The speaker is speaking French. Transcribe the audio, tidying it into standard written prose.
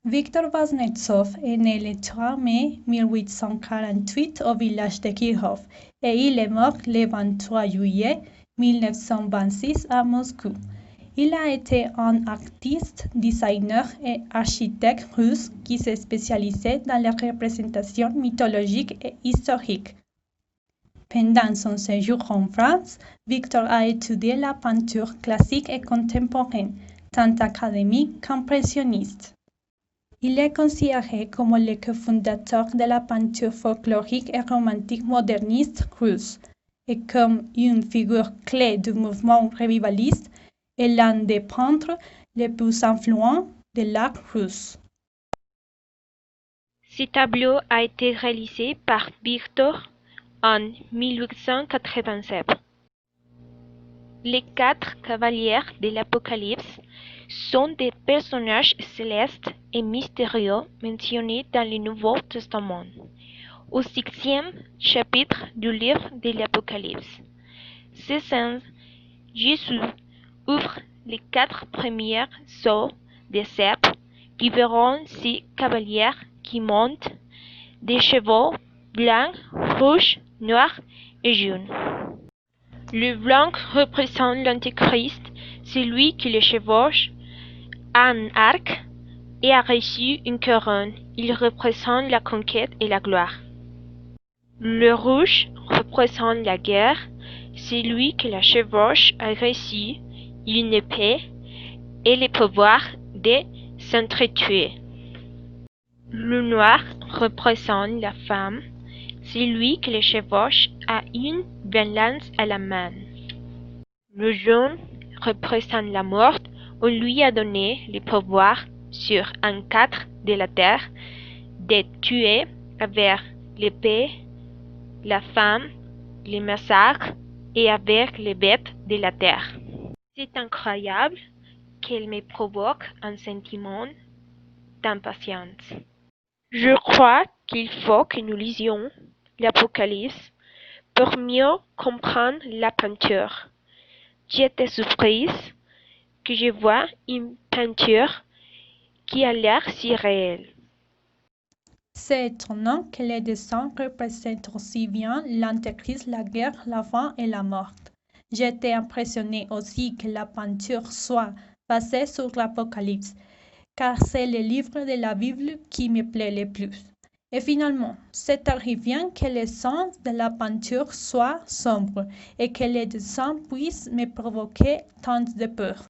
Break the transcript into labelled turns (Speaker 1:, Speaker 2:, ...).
Speaker 1: Viktor Vaznetsov est né le 3 mai 1848 au village de Kirov et il est mort le 23 juillet 1926 à Moscou. Il a été un artiste, designer et architecte russe qui s'est spécialisé dans la représentation mythologique et historique. Pendant son séjour en France, Victor a étudié la peinture classique et contemporaine, tant académique qu'impressionniste. Il est considéré comme le cofondateur de la peinture folklorique et romantique moderniste russe et comme une figure clé du mouvement revivaliste et l'un des peintres les plus influents de l'art russe.
Speaker 2: Ce tableau a été réalisé par Victor en 1887. Les 4 cavaliers de l'Apocalypse sont des personnages célestes et mystérieux mentionnés dans le Nouveau Testament, au 6e chapitre du livre de l'Apocalypse. Ces scènes, Jésus ouvre les 4 premières sceaux des cèpes qui verront 6 cavaliers qui montent des chevaux blancs, rouges, noirs et jaunes. Le blanc représente l'Antéchrist, celui qui le chevauche a un arc et a reçu une couronne. Il représente la conquête et la gloire. Le rouge représente la guerre, celui qui la chevauche a reçu une épée et le pouvoir de s'entretuer. Le noir représente la femme, celui qui le chevauche a une balance à la main. Le jaune représente la mort, on lui a donné le pouvoir sur un quart de la terre de tuer avec l'épée la femme, les massacres et avec les bêtes de la terre. C'est incroyable qu'elle me provoque un sentiment d'impatience. Je crois qu'il faut que nous lisions l'Apocalypse pour mieux comprendre la peinture. J'étais surprise que je vois une peinture qui a l'air si réelle.
Speaker 1: C'est étonnant que les dessins représentent aussi bien l'Antéchrist, la guerre, la faim et la mort. J'étais impressionnée aussi que la peinture soit basée sur l'Apocalypse, car c'est le livre de la Bible qui me plaît le plus. Et finalement, c'est terrifiant que l'essence de la peinture soit sombre et que les dessins puissent me provoquer tant de peur.